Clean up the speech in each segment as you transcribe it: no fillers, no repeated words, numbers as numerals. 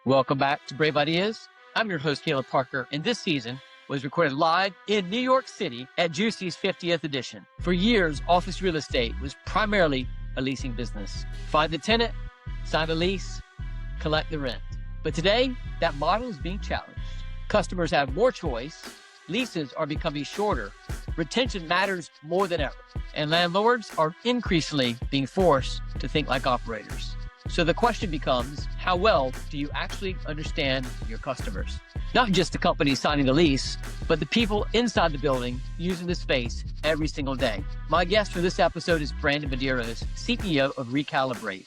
Welcome back to Brave Ideas. I'm your host, Caleb Parker, and this season was recorded live in New York City at Juicy's 50th edition. For years, office real estate was primarily a leasing business. Find the tenant, sign a lease, collect the rent. But today, that model is being challenged. Customers have more choice, leases are becoming shorter, retention matters more than ever, and landlords are increasingly being forced to think like operators. So the question becomes, how well do you actually understand your customers? Not just the company signing the lease, but the people inside the building using the space every single day. My guest for this episode is Brandon Medeiros, CEO of Rekalibrate.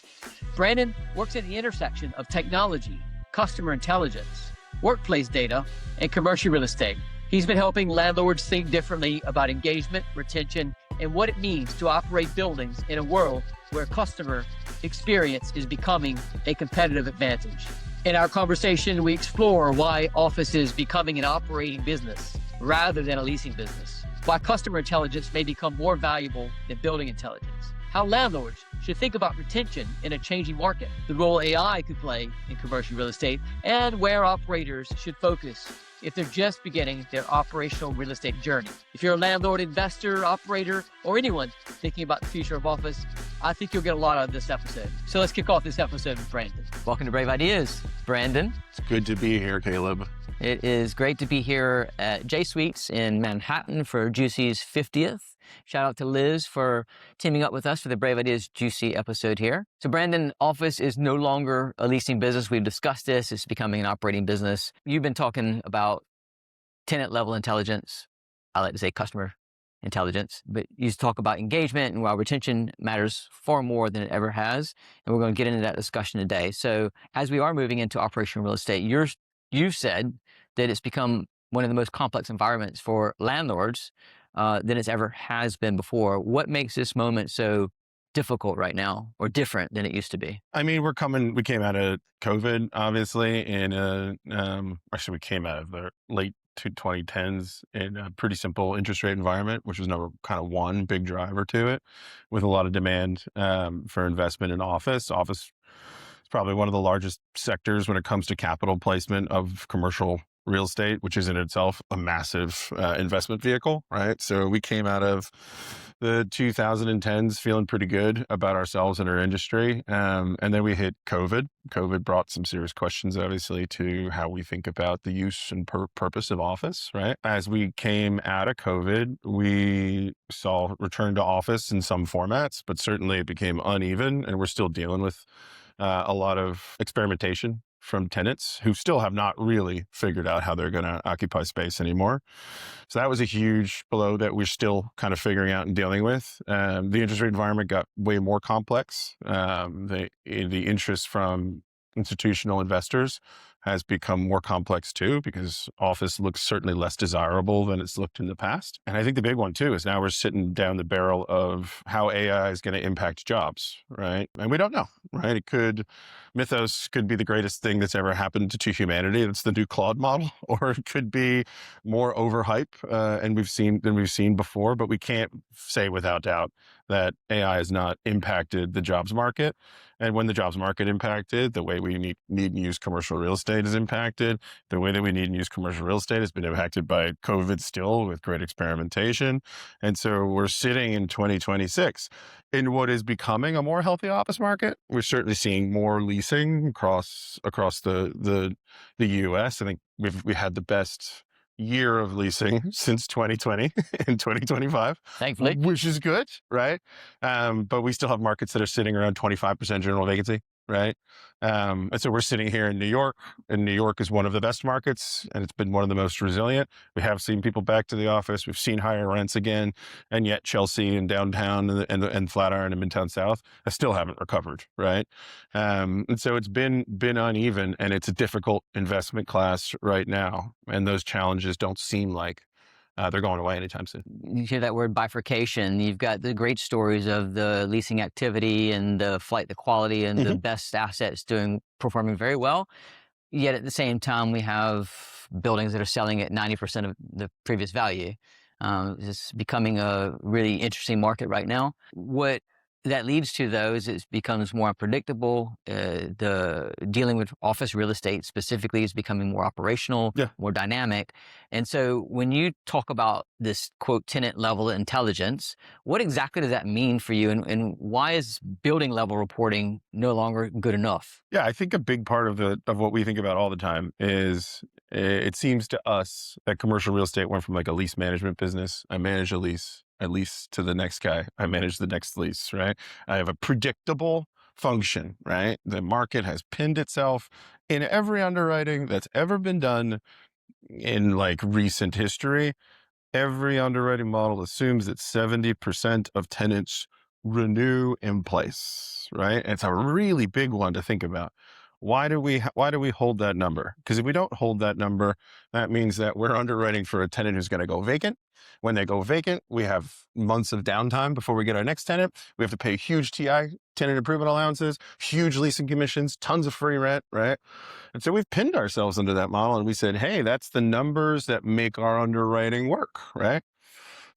Brandon works at the intersection of technology, customer intelligence, workplace data, and commercial real estate. He's been helping landlords think differently about engagement, retention, and what it means to operate buildings in a world where customer experience is becoming a competitive advantage. In our conversation, we explore why office is becoming an operating business rather than a leasing business, why customer intelligence may become more valuable than building intelligence, how landlords should think about retention in a changing market, the role AI could play in commercial real estate, and where operators should focus if they're just beginning their operational real estate journey. If you're a landlord, investor, operator, or anyone thinking about the future of office, I think you'll get a lot out of this episode. So let's kick off this episode with Brandon. Welcome to Brave Ideas, Brandon. It's good to be here, Caleb. It is great to be here at J Suites in Manhattan for Juicy's 50th. Shout out to Liz for teaming up with us for the Brave Ideas Juicy episode here. So Brandon, office is no longer a leasing business. We've discussed this. It's becoming an operating business. You've been talking about tenant-level intelligence. I like to say customer intelligence, but you talk about engagement and while retention matters far more than it ever has. And we're going to get into that discussion today. So as we are moving into operational real estate, you've said that it's become one of the most complex environments for landlords than it's ever has been before. What makes this moment so difficult right now or different than it used to be? I mean, we came out of COVID, obviously, actually we came out of the late 2010s in a pretty simple interest rate environment, which was number kind of one big driver to it, with a lot of demand for investment in office. Office is probably one of the largest sectors when it comes to capital placement of commercial real estate, which is in itself a massive investment vehicle, right? So we came out of the 2010s feeling pretty good about ourselves and our industry. And then we hit COVID. COVID brought some serious questions, obviously, to how we think about the use and purpose of office, right? As we came out of COVID, we saw return to office in some formats, but certainly it became uneven, and we're still dealing with a lot of experimentation from tenants who still have not really figured out how they're going to occupy space anymore. So that was a huge blow that we're still kind of figuring out and dealing with. The interest rate environment got way more complex. The interest from institutional investors has become more complex too, because office looks certainly less desirable than it's looked in the past. And I think the big one too is now we're sitting down the barrel of how AI is going to impact jobs, right? And we don't know, right? Mythos could be the greatest thing that's ever happened to humanity. That's the new Claude model, or it could be more overhype than we've seen before. But we can't say without doubt that AI has not impacted the jobs market. And when the jobs market impacted, the way we need and use commercial real estate is impacted. The way that we need and use commercial real estate has been impacted by COVID still, with great experimentation. And so we're sitting in 2026 in what is becoming a more healthy office market. We're certainly seeing more leasing across the US. I think we had the best year of leasing since 2020 in 2025, Thankfully, which is good, right? But we still have markets that are sitting around 25% general vacancy, right? And so we're sitting here in New York, and New York is one of the best markets, and it's been one of the most resilient. We have seen people back to the office. We've seen higher rents again, and yet Chelsea and downtown and Flatiron and Midtown South still haven't recovered, right? And so it's been uneven, and it's a difficult investment class right now, and those challenges don't seem like they're going away anytime soon. You hear that word bifurcation. You've got the great stories of the leasing activity and the flight to quality and the best assets performing very well. Yet at the same time, we have buildings that are selling at 90% of the previous value. It's becoming a really interesting market right now. What that leads to those, it becomes more unpredictable. The dealing with office real estate specifically is becoming more operational, Yeah. more dynamic. And so when you talk about this quote tenant level intelligence, what exactly does that mean for you? And why is building level reporting no longer good enough? Yeah, I think a big part of what we think about all the time is it seems to us that commercial real estate went from like a lease management business. I manage a lease, I lease to the next guy, I manage the next lease, right? I have a predictable function, right? The market has pinned itself in every underwriting that's ever been done in like recent history. Every underwriting model assumes that 70% of tenants renew in place, right? And it's a really big one to think about. Why do we hold that number? Because if we don't hold that number, that means that we're underwriting for a tenant who's going to go vacant. When they go vacant, we have months of downtime before we get our next tenant. We have to pay huge TI, tenant improvement allowances, huge leasing commissions, tons of free rent, right? And so we've pinned ourselves into that model and we said, hey, that's the numbers that make our underwriting work, right?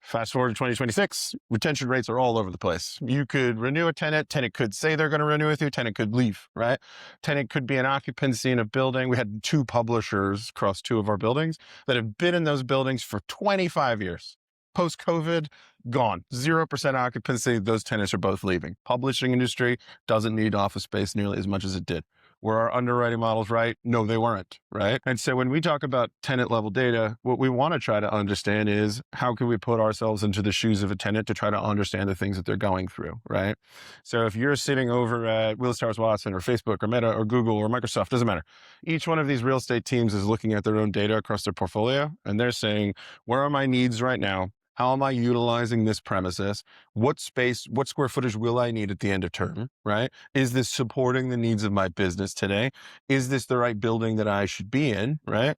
Fast forward to 2026, retention rates are all over the place. You could renew a tenant could say they're going to renew with you, tenant could leave, right? Tenant could be an occupancy in a building. We had 2 publishers across 2 of our buildings that have been in those buildings for 25 years. Post-COVID, gone. 0% occupancy. Those tenants are both leaving. Publishing industry doesn't need office space nearly as much as it did. Were our underwriting models right? No, they weren't, right? And so when we talk about tenant level data, what we want to try to understand is how can we put ourselves into the shoes of a tenant to try to understand the things that they're going through, right? So if you're sitting over at Willis Towers Watson or Facebook or Meta or Google or Microsoft, doesn't matter. Each one of these real estate teams is looking at their own data across their portfolio, and they're saying, where are my needs right now? How am I utilizing this premises? What space, what square footage will I need at the end of term, right? Is this supporting the needs of my business today? Is this the right building that I should be in, right?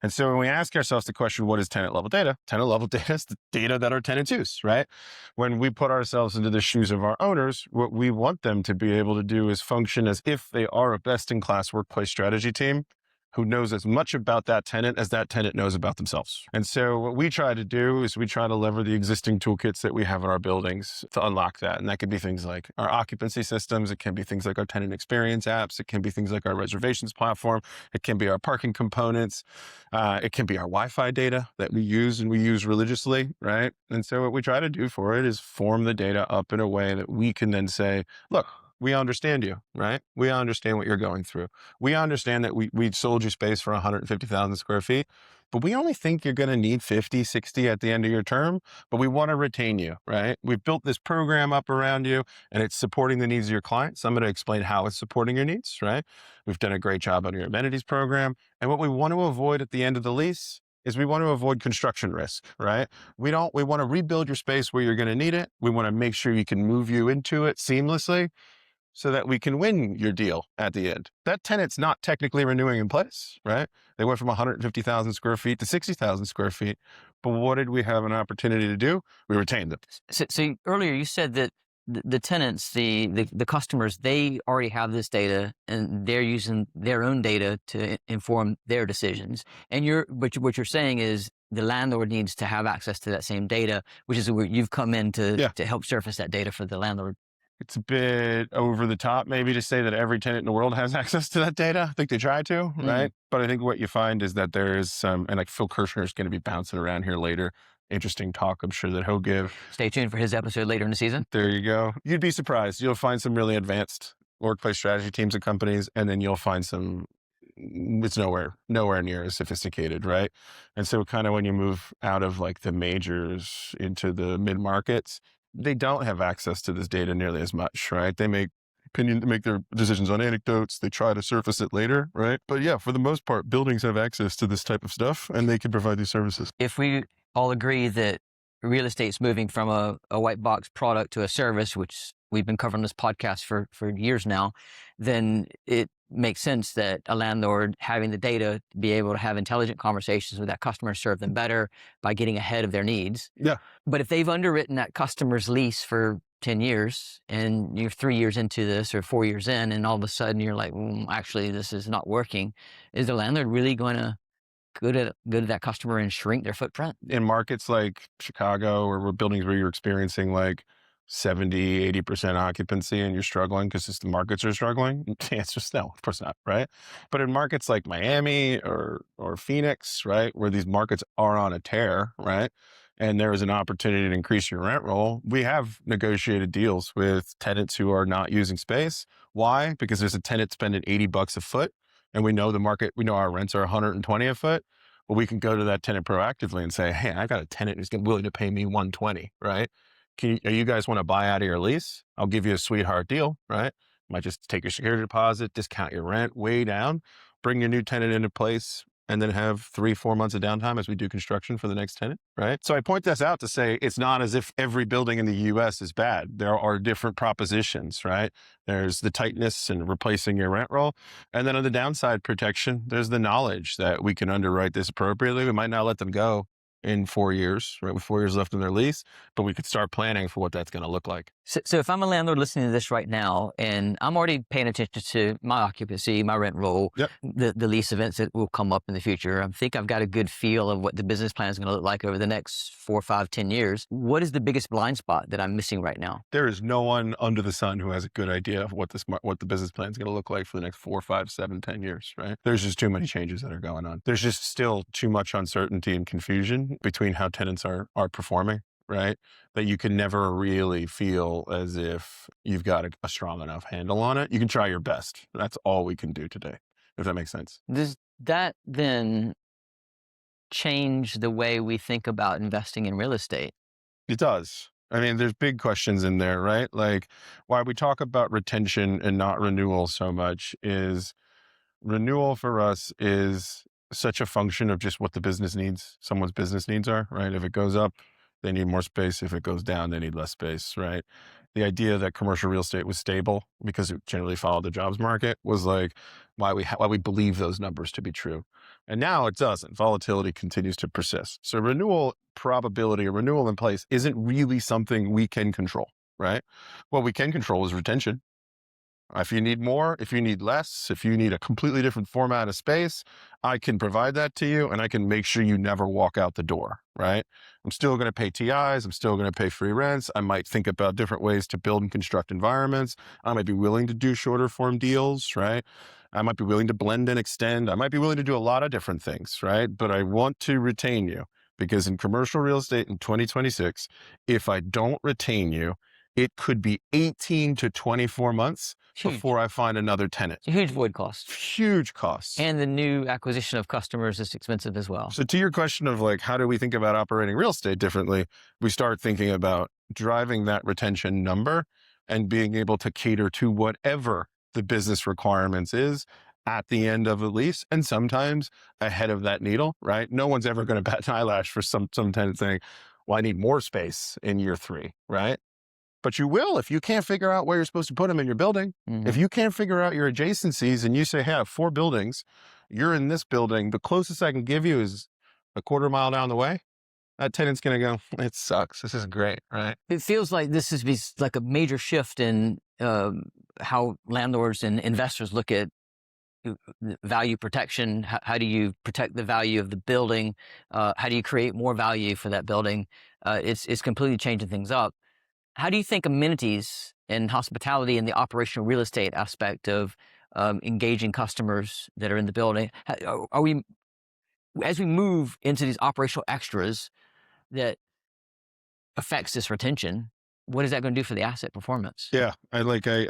And so when we ask ourselves the question, what is tenant level data? Tenant level data is the data that our tenants use, right? When we put ourselves into the shoes of our owners, what we want them to be able to do is function as if they are a best-in-class workplace strategy team who knows as much about that tenant as that tenant knows about themselves. And so what we try to do is we try to lever the existing toolkits that we have in our buildings to unlock that. And that could be things like our occupancy systems. It can be things like our tenant experience apps. It can be things like our reservations platform. It can be our parking components. It can be our Wi-Fi data that we use and we use religiously, right? And so what we try to do for it is form the data up in a way that we can then say, look, we understand you, right? We understand what you're going through. We understand that we sold you space for 150,000 square feet, but we only think you're going to need 50, 60 at the end of your term, but we want to retain you, right? We've built this program up around you and it's supporting the needs of your clients. I'm going to explain how it's supporting your needs, right? We've done a great job on your amenities program. And what we want to avoid at the end of the lease is we want to avoid construction risk, right? We want to rebuild your space where you're going to need it. We want to make sure you can move you into it seamlessly, so that we can win your deal at the end. That tenant's not technically renewing in place, right? They went from 150,000 square feet to 60,000 square feet. But what did we have an opportunity to do? We retained them. So earlier you said that the tenants, the customers, they already have this data and they're using their own data to inform their decisions. And what you're saying is the landlord needs to have access to that same data, which is where you've come in to help surface that data for the landlord. It's a bit over the top maybe to say that every tenant in the world has access to that data. I think they try to, right? But I think what you find is that there is some, and like Phil Kirshner is going to be bouncing around here later. Interesting talk, I'm sure, that he'll give. Stay tuned for his episode later in the season. There you go. You'd be surprised. You'll find some really advanced workplace strategy teams and companies, and then you'll find some, it's nowhere near as sophisticated, right? And so kind of when you move out of like the majors into the mid markets, they don't have access to this data nearly as much, right? They make their decisions on anecdotes. They try to surface it later, right? But yeah, for the most part, buildings have access to this type of stuff and they can provide these services. If we all agree that real estate's moving from a white box product to a service, which we've been covering this podcast for years now, then it makes sense that a landlord having the data to be able to have intelligent conversations with that customer, serve them better by getting ahead of their needs. Yeah. But if they've underwritten that customer's lease for 10 years and you're 3 years into this or 4 years in, and all of a sudden you're like, actually, this is not working. Is the landlord really going to go to that customer and shrink their footprint? In markets like Chicago or buildings where you're experiencing like 70, 80% occupancy and you're struggling because the markets are struggling? The answer is no, of course not, right? But in markets like Miami or Phoenix, right, where these markets are on a tear, right, and there is an opportunity to increase your rent roll, we have negotiated deals with tenants who are not using space. Why? Because there's a tenant spending $80 a foot, and we know the market, we know our rents are 120 a foot. Well, we can go to that tenant proactively and say, hey, I've got a tenant who's willing to pay me 120, right? You guys want to buy out of your lease? I'll give you a sweetheart deal, right? Might just take your security deposit, discount your rent way down, bring your new tenant into place, and then have 3-4 months of downtime as we do construction for the next tenant, right? So I point this out to say it's not as if every building in the US is bad. There are different propositions, right? There's the tightness and replacing your rent roll. And then on the downside protection, there's the knowledge that we can underwrite this appropriately. We might not let them go in 4 years, right? With 4 years left in their lease, but we could start planning for what that's going to look like. So if I'm a landlord listening to this right now, and I'm already paying attention to my occupancy, my rent roll, Yep. the lease events that will come up in the future, I think I've got a good feel of what the business plan is going to look like over the next 4, 5, 10 years. What is the biggest blind spot that I'm missing right now? There is no one under the sun who has a good idea of what the business plan is going to look like for the next 4, 5, 7, 10 years, right? There's just too many changes that are going on. There's just still too much uncertainty and confusion between how tenants are performing, right? That you can never really feel as if you've got a strong enough handle on it. You can try your best. That's all we can do today, if that makes sense. Does that then change the way we think about investing in real estate? It does. I mean, there's big questions in there, right? Like why we talk about retention and not renewal so much is renewal for us is such a function of just what the business needs, someone's business needs are, right? If it goes up, they need more space. If it goes down, they need less space, right? The idea that commercial real estate was stable because it generally followed the jobs market was like why we believe those numbers to be true. And now it doesn't. Volatility continues to persist. So renewal probability or renewal in place isn't really something we can control, right? What we can control is retention. If you need more, if you need less, if you need a completely different format of space, I can provide that to you and I can make sure you never walk out the door, right? I'm still going to pay TIs. I'm still going to pay free rents. I might think about different ways to build and construct environments. I might be willing to do shorter form deals, right? I might be willing to blend and extend. I might be willing to do a lot of different things, right? But I want to retain you because in commercial real estate in 2026, if I don't retain you, it could be 18 to 24 months before I find another tenant. It's a huge void cost. Huge costs. And the new acquisition of customers is expensive as well. So to your question of like, how do we think about operating real estate differently? We start thinking about driving that retention number and being able to cater to whatever the business requirements is at the end of a lease and sometimes ahead of that needle, right? No one's ever going to bat an eyelash for some tenant saying, well, I need more space in year 3, right? But you will if you can't figure out where you're supposed to put them in your building. Mm-hmm. If you can't figure out your adjacencies and you say, hey, I have 4 buildings, you're in this building, the closest I can give you is a quarter mile down the way. That tenant's going to go, it sucks. This isn't great, right? It feels like this is like a major shift in how landlords and investors look at value protection. How do you protect the value of the building? How do you create more value for that building? It's completely changing things up. How do you think amenities and hospitality and the operational real estate aspect of engaging customers that are in the building, are we, as we move into these operational extras that affects this retention, what is that going to do for the asset performance? Yeah, I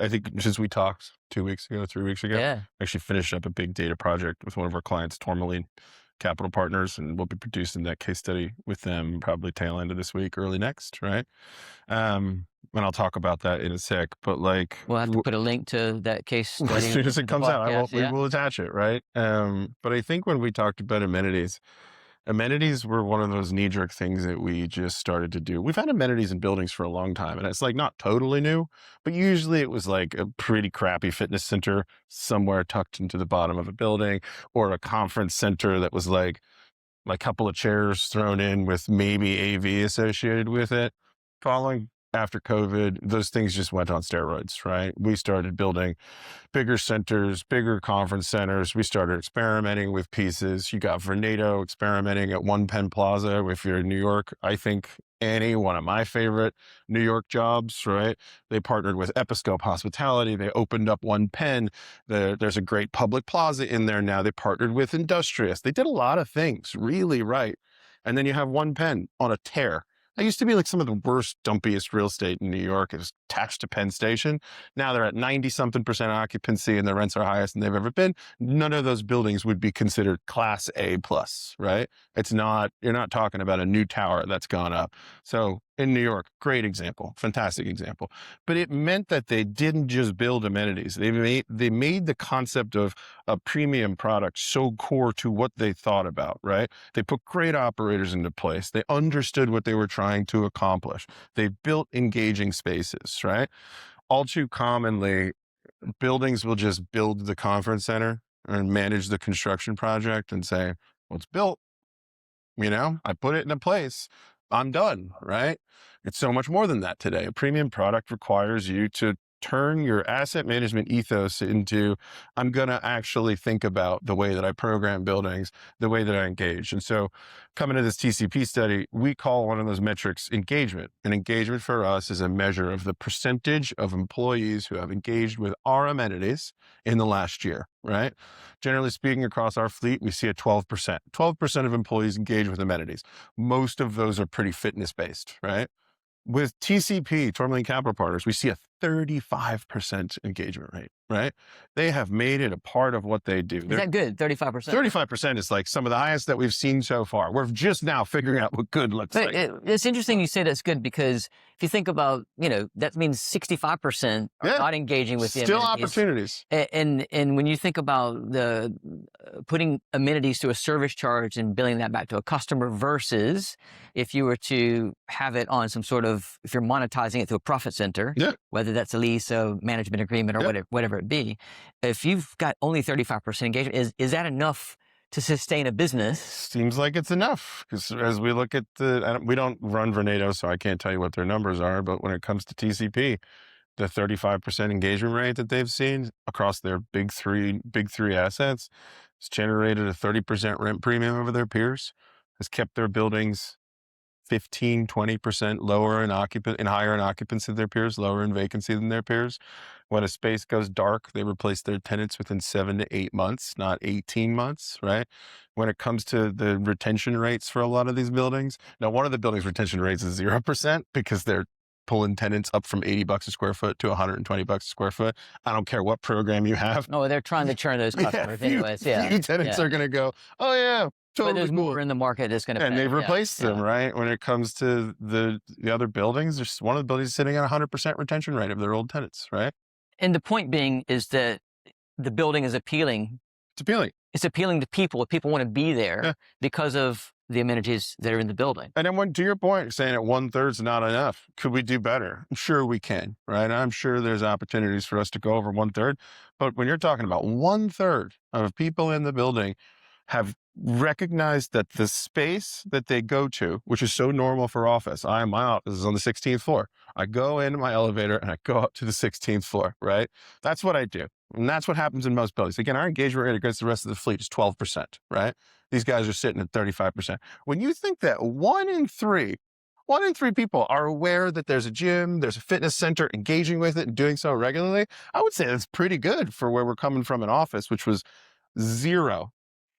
think since we talked 2 weeks ago, 3 weeks ago, Yeah. I actually finished up a big data project with one of our clients, Tourmaline Capital Partners, and we'll be producing that case study with them probably tail end of this week, early next, right? And I'll talk about that in a sec, but like We'll have to put a link to that case study. as soon as it comes out, yeah. we will attach it, right? But I think when we talked about amenities were one of those knee-jerk things that we just started to do. We've had amenities in buildings for a long time, and it's like not totally new, but usually it was like a pretty crappy fitness center somewhere tucked into the bottom of a building, or a conference center that was like a couple of chairs thrown in with maybe AV associated with it. Following after COVID, those things just went on steroids, right? We started building bigger centers, bigger conference centers. We started experimenting with pieces. You got Vornado experimenting at One Penn Plaza. If you're in New York, I think Annie, one of my favorite New York jobs, right? They partnered with Episcope Hospitality. They opened up One Penn. There's a great public plaza in there now. They partnered with Industrious. They did a lot of things really right. And then you have One Penn on a tear. That used to be like some of the worst, dumpiest real estate in New York. It was attached to Penn Station. Now they're at 90-something% occupancy and the rents are highest than they've ever been. None of those buildings would be considered Class A plus, right? You're not talking about a new tower that's gone up. So in New York, great example, fantastic example. But it meant that they didn't just build amenities. They made the concept of a premium product so core to what they thought about, right? They put great operators into place. They understood what they were trying to accomplish. They built engaging spaces, right? All too commonly, buildings will just build the conference center and manage the construction project and say, well, it's built. I put it in a place. I'm done, right? It's so much more than that today. A premium product requires you to turn your asset management ethos into, I'm going to actually think about the way that I program buildings, the way that I engage. And so coming to this TCP study, we call one of those metrics engagement. And engagement for us is a measure of the percentage of employees who have engaged with our amenities in the last year, right? Generally speaking, across our fleet, we see a 12%. 12% of employees engage with amenities. Most of those are pretty fitness-based, right? With TCP, Tourmaline Capital Partners, we see a 35% engagement rate, right? They have made it a part of what they do. Is that good, 35%? 35% is like some of the highest that we've seen so far. We're just now figuring out what good looks like. It's interesting you say that's good because if you think about, that means 65% are not engaging with the still amenities. Opportunities. And when you think about the putting amenities to a service charge and billing that back to a customer versus if you were to have it on some sort of, if you're monetizing it through a profit center, whether that's a lease, a management agreement, or whatever it be, if you've got only 35% engagement, is that enough to sustain a business? Seems like it's enough because as we look at we don't run Vornado, so I can't tell you what their numbers are, but when it comes to TCP, the 35% engagement rate that they've seen across their big three assets has generated a 30% rent premium over their peers, has kept their buildings 15-20% lower in higher in occupancy than their peers, lower in vacancy than their peers. When a space goes dark, they replace their tenants within 7 to 8 months, not 18 months, right? When it comes to the retention rates for a lot of these buildings, now one of the buildings' retention rates is 0% because they're pulling tenants up from $80 a square foot to $120 a square foot. I don't care what program you have. No, they're trying to churn those customers anyways. Few tenants are going to go, oh yeah, totally. But there's more in the market that's going to pay. And they've replaced them, right? When it comes to the other buildings, there's one of the buildings sitting at 100% retention rate of their old tenants, right? And the point being is that the building is appealing. It's appealing. It's appealing to people. People want to be there because of the amenities that are in the building. And then to your point, saying that 1/3 is not enough, could we do better? I'm sure we can, right? I'm sure there's opportunities for us to go over 1/3. But when you're talking about 1/3 of people in the building have recognized that the space that they go to, which is so normal for office, my office is on the 16th floor. I go into my elevator and I go up to the 16th floor, right? That's what I do. And that's what happens in most buildings. Again, our engagement rate against the rest of the fleet is 12%, right? These guys are sitting at 35%. When you think that one in three people are aware that there's a gym, there's a fitness center, engaging with it and doing so regularly, I would say that's pretty good for where we're coming from in office, which was 0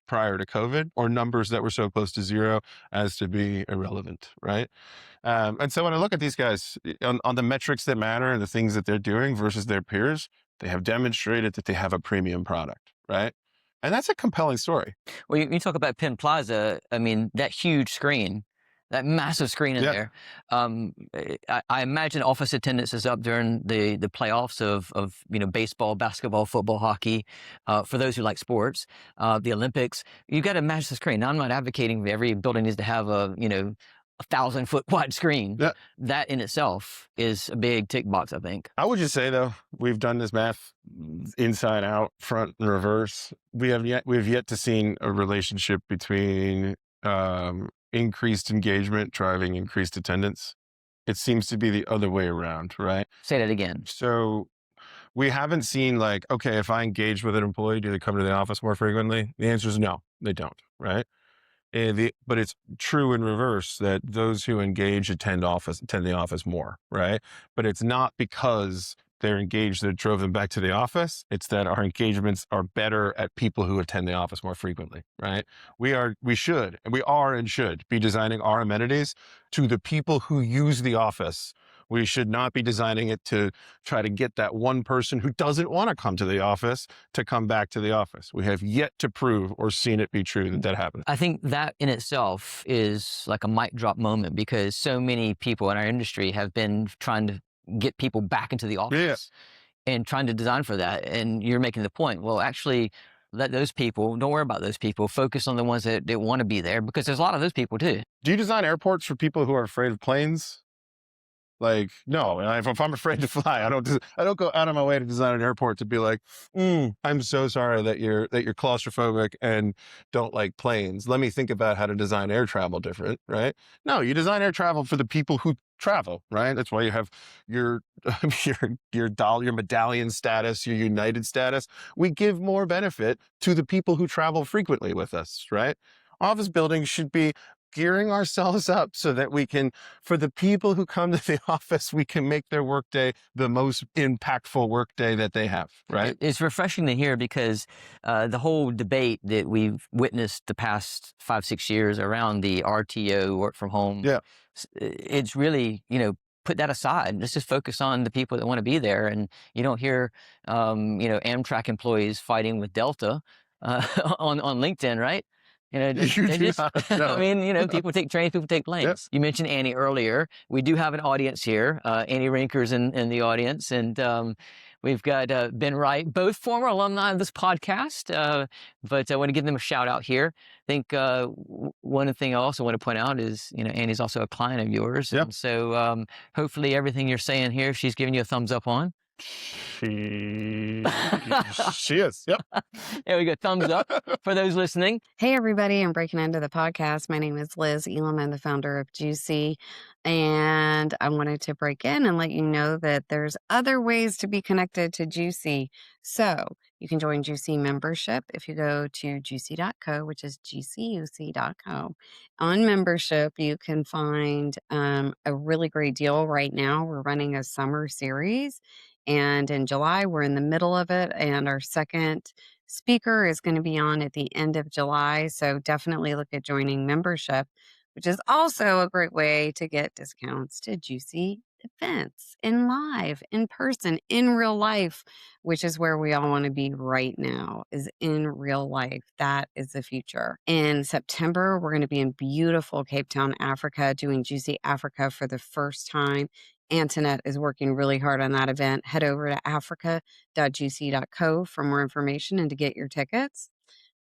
prior to COVID, or numbers that were so close to 0 as to be irrelevant, right? And so when I look at these guys on the metrics that matter and the things that they're doing versus their peers, they have demonstrated that they have a premium product, right? And that's a compelling story. Well, you talk about Penn Plaza. I mean, that huge screen, that massive screen in there. I imagine office attendance is up during the playoffs of baseball, basketball, football, hockey. For those who like sports, the Olympics, you've got to match the screen. Now, I'm not advocating every building needs to have a 1,000-foot wide screen. That in itself is a big tick box, I think. I would just say though, we've done this math inside out, front and reverse. We've yet to see a relationship between increased engagement driving increased attendance. It seems to be the other way around, right? Say that again. So we haven't seen like, okay, if I engage with an employee, do they come to the office more frequently? The answer is no, they don't, right? But it's true in reverse that those who engage attend the office more, right? But it's not because they're engaged that drove them back to the office. It's that our engagements are better at people who attend the office more frequently, right? We are and should be designing our amenities to the people who use the office. We should not be designing it to try to get that one person who doesn't want to come to the office to come back to the office. We have yet to prove or seen it be true that that happens. I think that in itself is like a mic drop moment, because so many people in our industry have been trying to get people back into the office and trying to design for that. And you're making the point, well, actually let those people, don't worry about those people, focus on the ones that want to be there, because there's a lot of those people too. Do you design airports for people who are afraid of planes? Like, no, if I'm afraid to fly, I don't go out of my way to design an airport to be like, I'm so sorry that you're claustrophobic and don't like planes. Let me think about how to design air travel different, right? No, you design air travel for the people who travel, right? That's why you have your your medallion status, your United status. We give more benefit to the people who travel frequently with us, right? Office buildings should be gearing ourselves up so that we can, for the people who come to the office, we can make their workday the most impactful workday that they have, right? It's refreshing to hear, because the whole debate that we've witnessed the past 5-6 years around the RTO, work from home, it's really, put that aside. Let's just focus on the people that want to be there. And you don't hear, Amtrak employees fighting with Delta on LinkedIn, right? You do not, no. I mean, people take trains, people take planes. Yep. You mentioned Annie earlier. We do have an audience here. Annie Rinker's in the audience, and we've got Ben Wright, both former alumni of this podcast. But I want to give them a shout out here. I think one thing I also want to point out is, Annie's also a client of yours. Yep. And so hopefully everything you're saying here, she's giving you a thumbs up on. She is. Yep. There we go. Thumbs up for those listening. Hey, everybody. I'm breaking into the podcast. My name is Liz Elam. I'm the founder of Juicy. And I wanted to break in and let you know that there's other ways to be connected to Juicy. So you can join Juicy membership if you go to juicy.co, which is gcuc.co. On membership, you can find a really great deal right now. We're running a summer series. And in July, we're in the middle of it. And our second speaker is going to be on at the end of July. So definitely look at joining membership, which is also a great way to get discounts to Juicy events in live, in person, in real life, which is where we all want to be right now, is in real life. That is the future. In September, we're going to be in beautiful Cape Town, Africa, doing Juicy Africa for the first time. Antoinette is working really hard on that event. Head over to africa.juicy.co for more information and to get your tickets.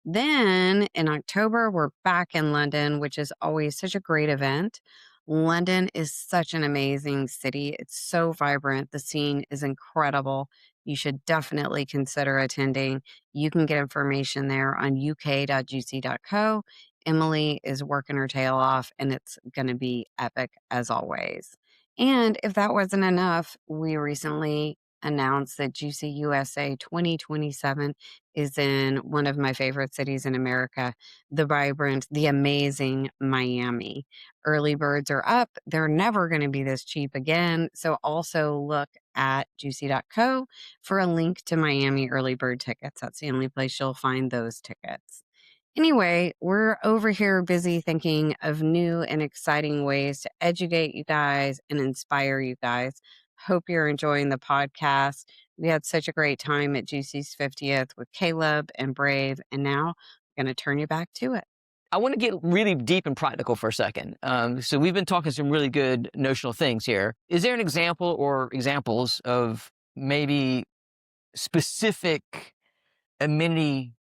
Then in October, we're back in London, which is always such a great event. London is such an amazing city. It's so vibrant. The scene is incredible. You should definitely consider attending. You can get information there on uk.juicy.co. Emily is working her tail off, and it's going to be epic as always. And if that wasn't enough, we recently announced that Juicy USA 2027 is in one of my favorite cities in America, the vibrant, the amazing Miami. Early birds are up. They're never going to be this cheap again. So also look at juicy.co for a link to Miami early bird tickets. That's the only place you'll find those tickets. Anyway, we're over here busy thinking of new and exciting ways to educate you guys and inspire you guys. Hope you're enjoying the podcast. We had such a great time at Juicy's 50th with Caleb and Brave, and now I'm going to turn you back to it. I want to get really deep and practical for a second. So we've been talking some really good notional things here. Is there an example or examples of maybe specific amenity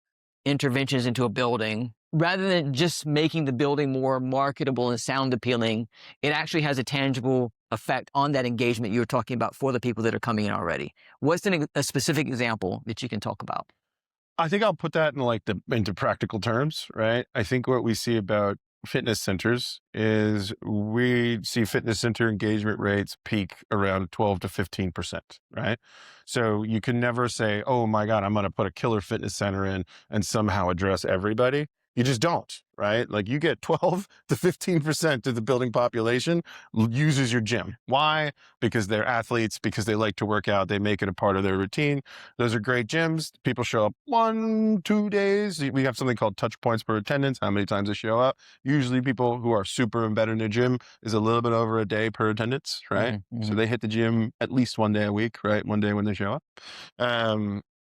interventions into a building, rather than just making the building more marketable and sound appealing, it actually has a tangible effect on that engagement you were talking about for the people that are coming in already? What's a specific example that you can talk about? I think I'll put that in into practical terms, right? I think what we see about fitness centers is we see fitness center engagement rates peak around 12 to 15%, right? So you can never say, oh my God, I'm going to put a killer fitness center in and somehow address everybody. You just don't, right? Like you get 12 to 15% of the building population uses your gym. Why? Because they're athletes, because they like to work out. They make it a part of their routine. Those are great gyms. People show up 1-2 days. We have something called touch points per attendance, how many times they show up. Usually people who are super embedded in the gym is a little bit over a day per attendance, right? Mm-hmm. So they hit the gym at least 1 day a week, right? 1 day when they show up.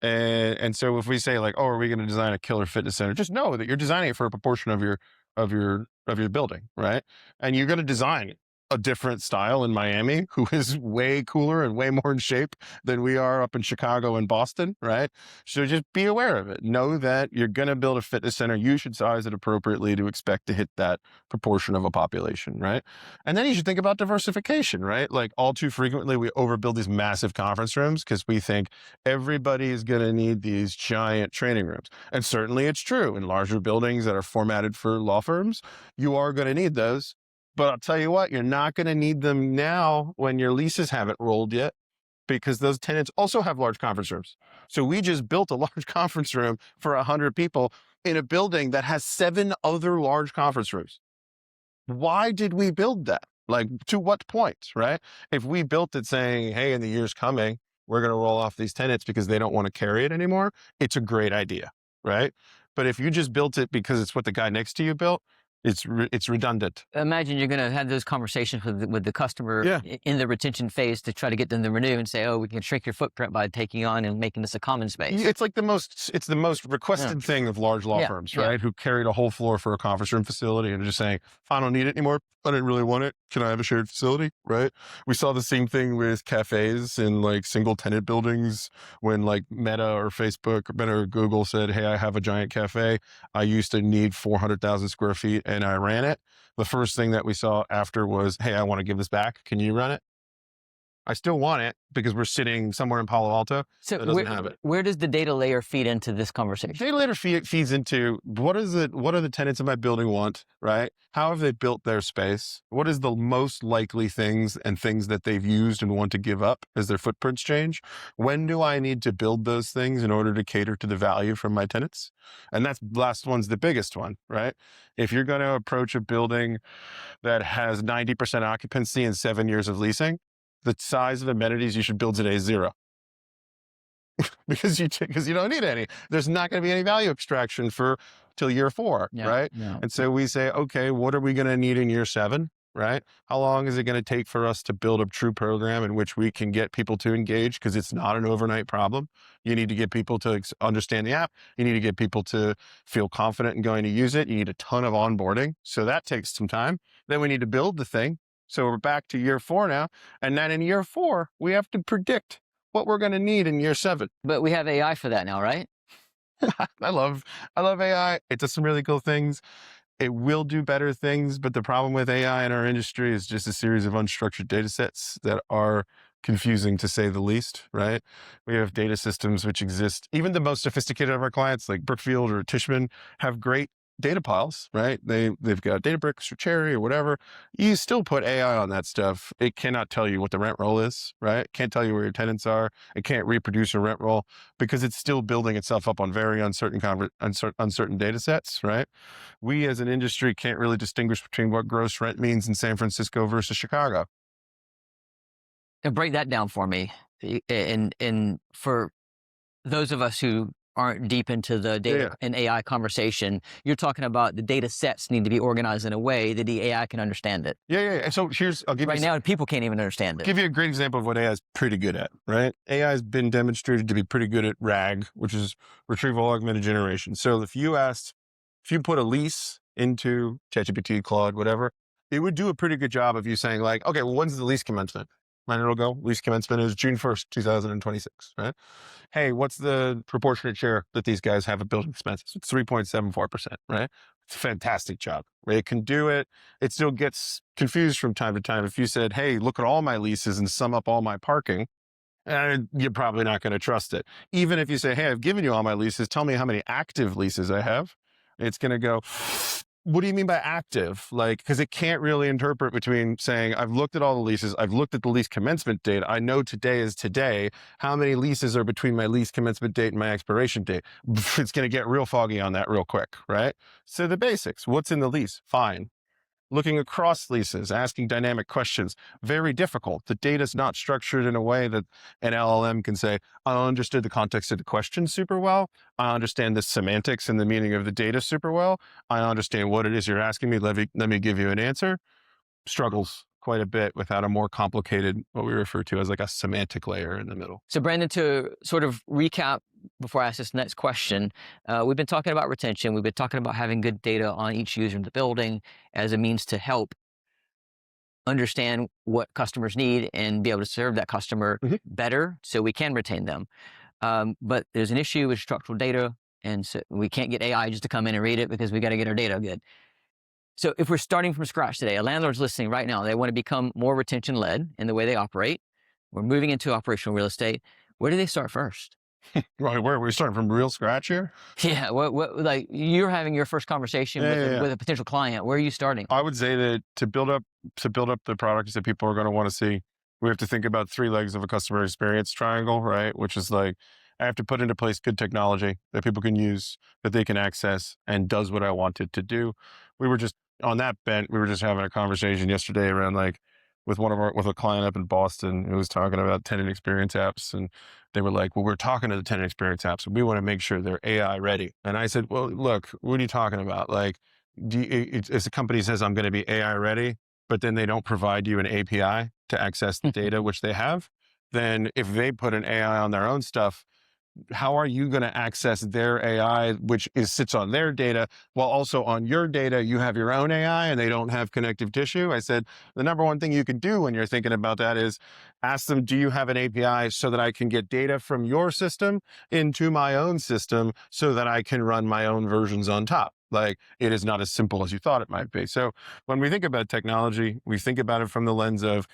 And so if we say like, oh, are we going to design a killer fitness center? Just know that you're designing it for a proportion of your building, right? And you're going to design a different style in Miami, who is way cooler and way more in shape than we are up in Chicago and Boston, right? So just be aware of it. Know that you're going to build a fitness center. You should size it appropriately to expect to hit that proportion of a population, right? And then you should think about diversification, right? Like all too frequently, we overbuild these massive conference rooms because we think everybody is going to need these giant training rooms. And certainly it's true in larger buildings that are formatted for law firms, you are going to need those. But I'll tell you what, you're not going to need them now when your leases haven't rolled yet, because those tenants also have large conference rooms. So we just built a large conference room for 100 people in a building that has 7 other large conference rooms. Why did we build that? Like, to what point, right? If we built it saying, hey, in the years coming, we're going to roll off these tenants because they don't want to carry it anymore, it's a great idea, right? But if you just built it because it's what the guy next to you built, it's redundant. Imagine you're going to have those conversations with the customer in the retention phase to try to get them to renew and say, oh, we can shrink your footprint by taking on and making this a common space. It's like the most requested thing of large law firms, right? Who carried a whole floor for a conference room facility and just saying, I don't need it anymore. I didn't really want it. Can I have a shared facility, right? We saw the same thing with cafes in like single tenant buildings when like Meta or Facebook or Meta or Google said, hey, I have a giant cafe. I used to need 400,000 square feet and I ran it. The first thing that we saw after was, hey, I want to give this back. Can you run it? I still want it because we're sitting somewhere in Palo Alto that doesn't have it. Where does the data layer feed into this conversation? Data layer feeds into what do the tenants in my building want, right? How have they built their space? What is the most likely things and things that they've used and want to give up as their footprints change? When do I need to build those things in order to cater to the value from my tenants? And that last one's the biggest one, right? If you're going to approach a building that has 90% occupancy and 7 years of leasing, the size of amenities you should build today is 0. because you don't need any. There's not going to be any value extraction till year 4, right? Yeah. And so we say, okay, what are we going to need in year 7, right? How long is it going to take for us to build a true program in which we can get people to engage? Because it's not an overnight problem. You need to get people to understand the app. You need to get people to feel confident in going to use it. You need a ton of onboarding. So that takes some time. Then we need to build the thing. So we're back to year 4 now. And then in year 4, we have to predict what we're going to need in year 7. But we have AI for that now, right? I love AI. It does some really cool things. It will do better things. But the problem with AI in our industry is just a series of unstructured data sets that are confusing to say the least, right? We have data systems which exist. Even the most sophisticated of our clients like Brookfield or Tishman have great data piles, right? They've got Databricks or Cherry or whatever. You still put AI on that stuff. It cannot tell you what the rent roll is, right? It can't tell you where your tenants are. It can't reproduce a rent roll because it's still building itself up on very uncertain data sets, right? We as an industry can't really distinguish between what gross rent means in San Francisco versus Chicago. And break that down for me. And for those of us who aren't deep into the data and AI conversation, you're talking about the data sets need to be organized in a way that the AI can understand it. And so I'll give you now, people can't even understand it. Give you a great example of what AI is pretty good at, right? AI has been demonstrated to be pretty good at RAG, which is retrieval augmented generation. So if you put a lease into ChatGPT, Claude, whatever, it would do a pretty good job of you saying like, okay, well, when's the lease commencement? And it'll go, lease commencement is June 1st, 2026, right? Hey, what's the proportionate share that these guys have of building expenses? It's 3.74%, right? It's a fantastic job. It can do it. It still gets confused from time to time. If you said, hey, look at all my leases and sum up all my parking, you're probably not going to trust it. Even if you say, hey, I've given you all my leases, tell me how many active leases I have. It's going to go, what do you mean by active? Like, because it can't really interpret between saying, I've looked at all the leases, I've looked at the lease commencement date, I know today is today, how many leases are between my lease commencement date and my expiration date? It's going to get real foggy on that real quick, right? So the basics, what's in the lease? Fine. Looking across leases, asking dynamic questions, very difficult. The data's not structured in a way that an LLM can say, I understood the context of the question super well. I understand the semantics and the meaning of the data super well. I understand what it is you're asking me. Let me give you an answer. Struggles quite a bit without a more complicated, what we refer to as like a semantic layer in the middle. So Brandon, to sort of recap before I ask this next question, we've been talking about retention. We've been talking about having good data on each user in the building as a means to help understand what customers need and be able to serve that customer better so we can retain them. But there's an issue with structural data, and so we can't get AI just to come in and read it because we got to get our data good. So if we're starting from scratch today, a landlord's listening right now, they want to become more retention-led in the way they operate. We're moving into operational real estate. Where do they start first? Right, where are we starting from real scratch here? Yeah, what like you're having your first conversation with a potential client. Where are you starting? I would say that to build up the products that people are going to want to see, we have to think about 3 legs of a customer experience triangle, right? Which is like, I have to put into place good technology that people can use, that they can access, and does what I want it to do. We were just on that bent. We were just having a conversation yesterday around like with a client up in Boston who was talking about tenant experience apps, and they were like, well, we're talking to the tenant experience apps and we want to make sure they're AI ready. And I said, well, look, what are you talking about? Like, if a company says I'm going to be AI ready, but then they don't provide you an API to access the data, which they have, then if they put an AI on their own stuff, how are you going to access their AI, which sits on their data, while also on your data, you have your own AI and they don't have connective tissue? I said, the number one thing you can do when you're thinking about that is ask them, do you have an API so that I can get data from your system into my own system so that I can run my own versions on top? Like, it is not as simple as you thought it might be. So when we think about technology, we think about it from the lens of,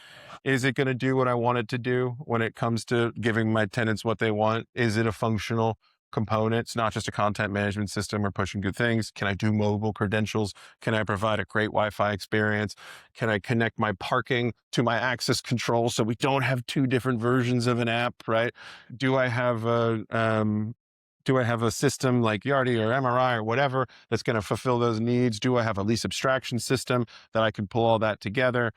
is it going to do what I want it to do when it comes to giving my tenants what they want? Is it a functional component? It's not just a content management system or pushing good things. Can I do mobile credentials? Can I provide a great Wi-Fi experience? Can I connect my parking to my access control so we don't have 2 different versions of an app, right? Do I have a system like Yardi or MRI or whatever that's going to fulfill those needs? Do I have a lease abstraction system that I can pull all that together?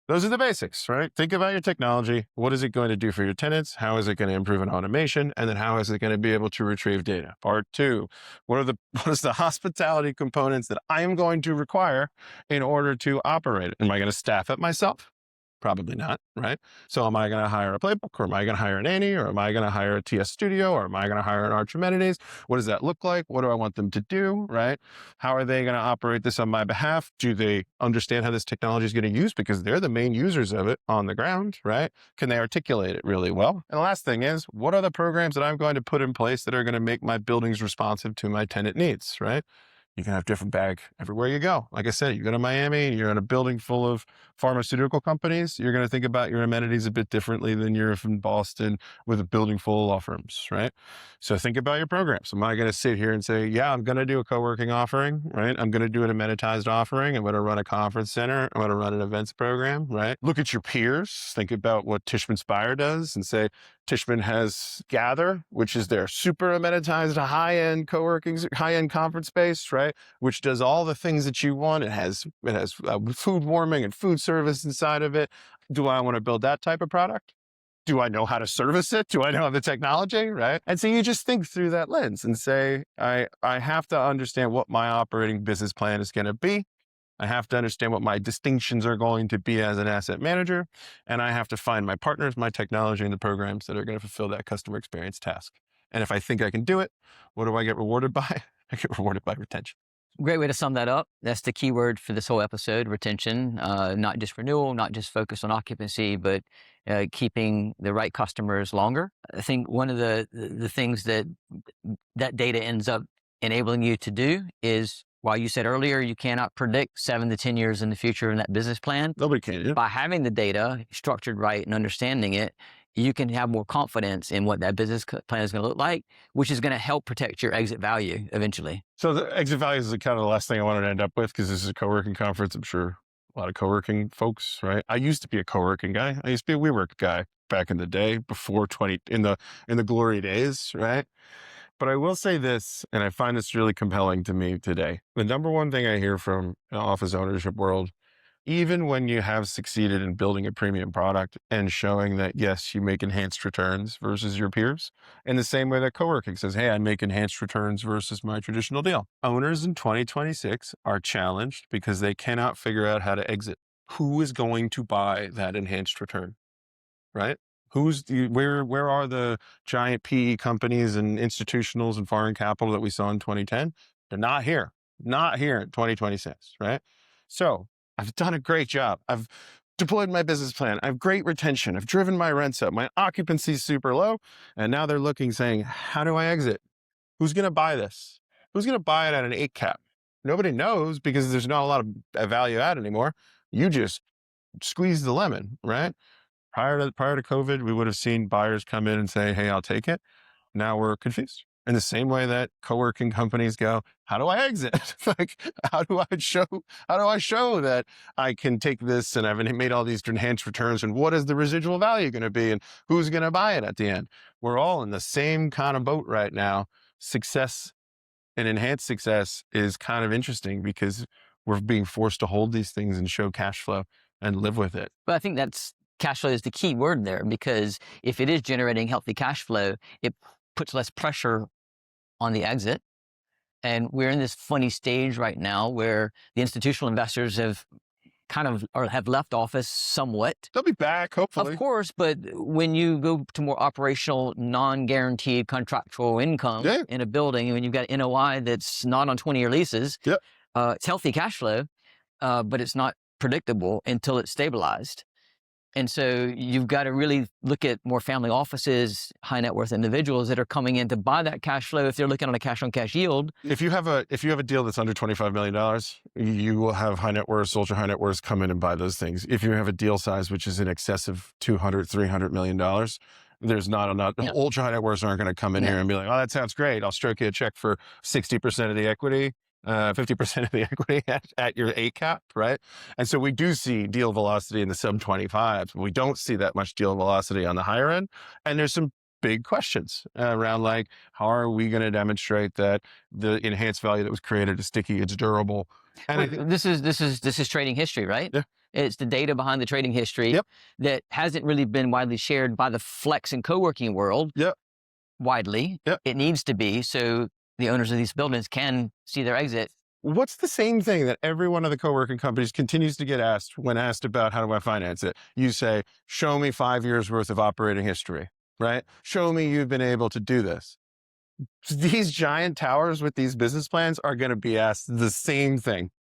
Those are the basics, right? Think about your technology. What is it going to do for your tenants? How is it going to improve in automation? And then how is it going to be able to retrieve data? Part 2, what is the hospitality components that I am going to require in order to operate it? Am I going to staff it myself? Probably not, right? So am I going to hire a playbook, or am I going to hire an Annie, or am I going to hire a TS studio, or am I going to hire an Arch Amenities? What does that look like? What do I want them to do, right? How are they going to operate this on my behalf? Do they understand how this technology is getting used? Because they're the main users of it on the ground, right? Can they articulate it really well? And the last thing is, what are the programs that I'm going to put in place that are going to make my buildings responsive to my tenant needs, right? You can have different bag everywhere you go. Like I said, you go to Miami, you're in a building full of pharmaceutical companies, you're going to think about your amenities a bit differently than you're from Boston with a building full of law firms, right? So think about your programs. Am I going to sit here and say, yeah, I'm going to do a co-working offering, right? I'm going to do an amenitized offering. I'm going to run a conference center. I'm going to run an events program, right? Look at your peers. Think about what Tishman Speyer does and say, Tishman has Gather, which is their super amenitized, high-end co-working, high-end conference space, right? Which does all the things that you want. It has food warming and food service inside of it. Do I want to build that type of product? Do I know how to service it? Do I know the technology, right? And so you just think through that lens and say, I have to understand what my operating business plan is going to be. I have to understand what my distinctions are going to be as an asset manager. And I have to find my partners, my technology, and the programs that are going to fulfill that customer experience task. And if I think I can do it, what do I get rewarded by? I get rewarded by retention. Great way to sum that up. That's the key word for this whole episode, retention. Not just renewal, not just focus on occupancy, but keeping the right customers longer. I think one of the things that data ends up enabling you to do is, while you said earlier, you cannot predict 7 to 10 years in the future in that business plan. Nobody can. Yeah. By having the data structured right and understanding it, you can have more confidence in what that business plan is going to look like, which is going to help protect your exit value eventually. So the exit value is kind of the last thing I wanted to end up with, because this is a co-working conference. I'm sure a lot of co-working folks, right? I used to be a co-working guy. I used to be a WeWork guy back in the day, before in the glory days, right? But I will say this, and I find this really compelling to me today. The number one thing I hear from the office ownership world, even when you have succeeded in building a premium product and showing that, yes, you make enhanced returns versus your peers, in the same way that co-working says, hey, I make enhanced returns versus my traditional deal. Owners in 2026 are challenged because they cannot figure out how to exit. Who is going to buy that enhanced return, right? Where are the giant PE companies and institutionals and foreign capital that we saw in 2010? They're not here in 2026, right? So I've done a great job. I've deployed my business plan. I have great retention. I've driven my rents up. My occupancy is super low. And now they're looking, saying, how do I exit? Who's going to buy this? Who's going to buy it at an 8 cap? Nobody knows, because there's not a lot of value add anymore. You just squeeze the lemon, right? Prior to COVID, we would have seen buyers come in and say, hey, I'll take it. Now we're confused. In the same way that co-working companies go, how do I exit? Like, how do I show that I can take this and I've made all these enhanced returns, and what is the residual value going to be, and who's going to buy it at the end? We're all in the same kind of boat right now. Success and enhanced success is kind of interesting, because we're being forced to hold these things and show cash flow and live with it. But I think cash flow is the key word there, because if it is generating healthy cash flow, it puts less pressure on the exit. And we're in this funny stage right now where the institutional investors have have left office somewhat. They'll be back, hopefully. Of course, but when you go to more operational, non-guaranteed contractual income in a building, when you've got NOI that's not on 20-year leases, it's healthy cash flow, but it's not predictable until it's stabilized. And so you've got to really look at more family offices, high net worth individuals that are coming in to buy that cash flow. If they're looking on a cash on cash yield. If you have a deal that's under $25 million, you will have high net worth, ultra high net worths come in and buy those things. If you have a deal size which is in excess of $200, $300 million, there's not enough. Ultra high net worths aren't going to come in here and be like, oh, that sounds great. I'll stroke you a check for 60% of the equity. 50% of the equity at your 8 cap, right? And so we do see deal velocity in the sub 25s. We don't see that much deal velocity on the higher end. And there's some big questions around, like, how are we going to demonstrate that the enhanced value that was created is sticky, it's durable? And I think this is trading history, right? Yeah. It's the data behind the trading history that hasn't really been widely shared by the flex and co-working world widely. It needs to be, so the owners of these buildings can see their exit. What's the same thing that every one of the co-working companies continues to get asked when asked about how do I finance it? You say, show me 5 years worth of operating history, right? Show me you've been able to do this. These giant towers with these business plans are going to be asked the same thing.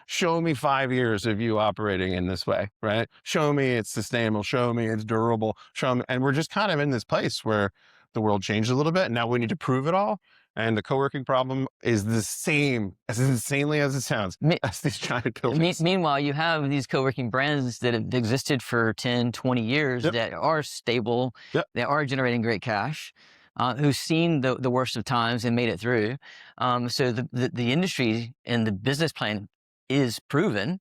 Show me 5 years of you operating in this way, right? Show me it's sustainable. Show me it's durable. Show me. And we're just kind of in this place where the world changed a little bit, and now we need to prove it all. And the co-working problem is the same, as insanely as it sounds, as these giant buildings. Meanwhile, you have these co-working brands that have existed for 10, 20 years that are stable, that are generating great cash, who've seen the worst of times and made it through. So the industry and the business plan is proven.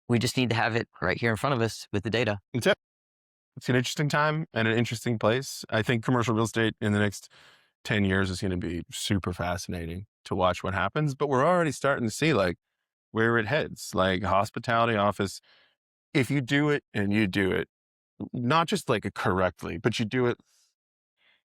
We just need to have it right here in front of us with the data. It's an interesting time and an interesting place. I think commercial real estate in the next 10 years is going to be super fascinating to watch what happens, but we're already starting to see, like, where it heads. Like, hospitality office, if you do it and you do it, not just like correctly, but you do it,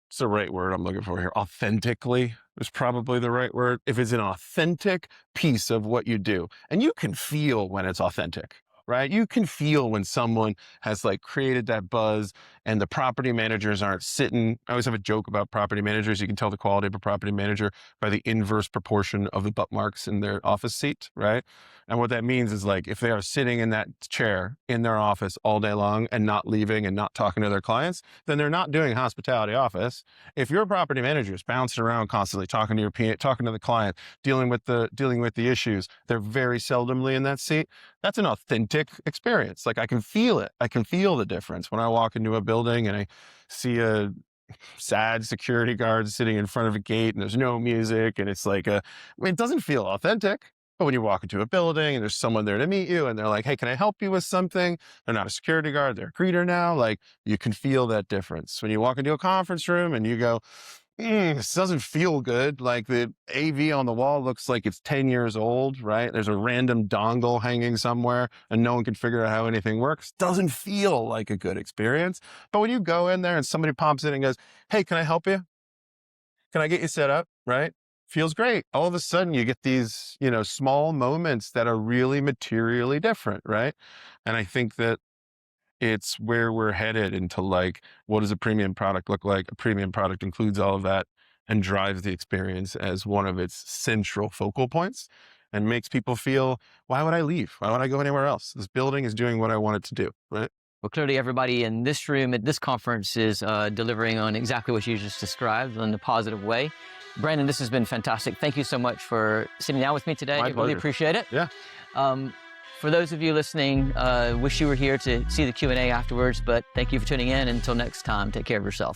it's the right word I'm looking for here. Authentically is probably the right word. If it's an authentic piece of what you do, and you can feel when it's authentic, right? You can feel when someone has, like, created that buzz and the property managers aren't sitting. I always have a joke about property managers. You can tell the quality of a property manager by the inverse proportion of the butt marks in their office seat, right? And what that means is, like, if they are sitting in that chair in their office all day long and not leaving and not talking to their clients, then they're not doing hospitality office. If your property manager is bouncing around constantly, talking to the client, dealing with the issues, they're very seldomly in that seat. That's an authentic experience. Like, I can feel it. I can feel the difference when I walk into a building building and I see a sad security guard sitting in front of a gate and there's no music and it's like it doesn't feel authentic. But when you walk into a building and there's someone there to meet you and they're like, hey, can I help you with something? They're not a security guard, they're a greeter now. Like, you can feel that difference. When you walk into a conference room and you go, this doesn't feel good. Like the AV on the wall looks like it's 10 years old, right? There's a random dongle hanging somewhere and no one can figure out how anything works. Doesn't feel like a good experience. But when you go in there and somebody pops in and goes, hey, can I help you? Can I get you set up? Right? Feels great. All of a sudden you get these, small moments that are really materially different, right? And I think that it's where we're headed into like, what does a premium product look like? A premium product includes all of that and drives the experience as one of its central focal points and makes people feel, why would I leave? Why would I go anywhere else? This building is doing what I want it to do, right? Well, clearly everybody in this room at this conference is delivering on exactly what you just described in a positive way. Brandon, this has been fantastic. Thank you so much for sitting down with me today. My I really pleasure. appreciate it. Yeah. For those of you listening, wish you were here to see the Q&A afterwards, but thank you for tuning in. Until next time, take care of yourself.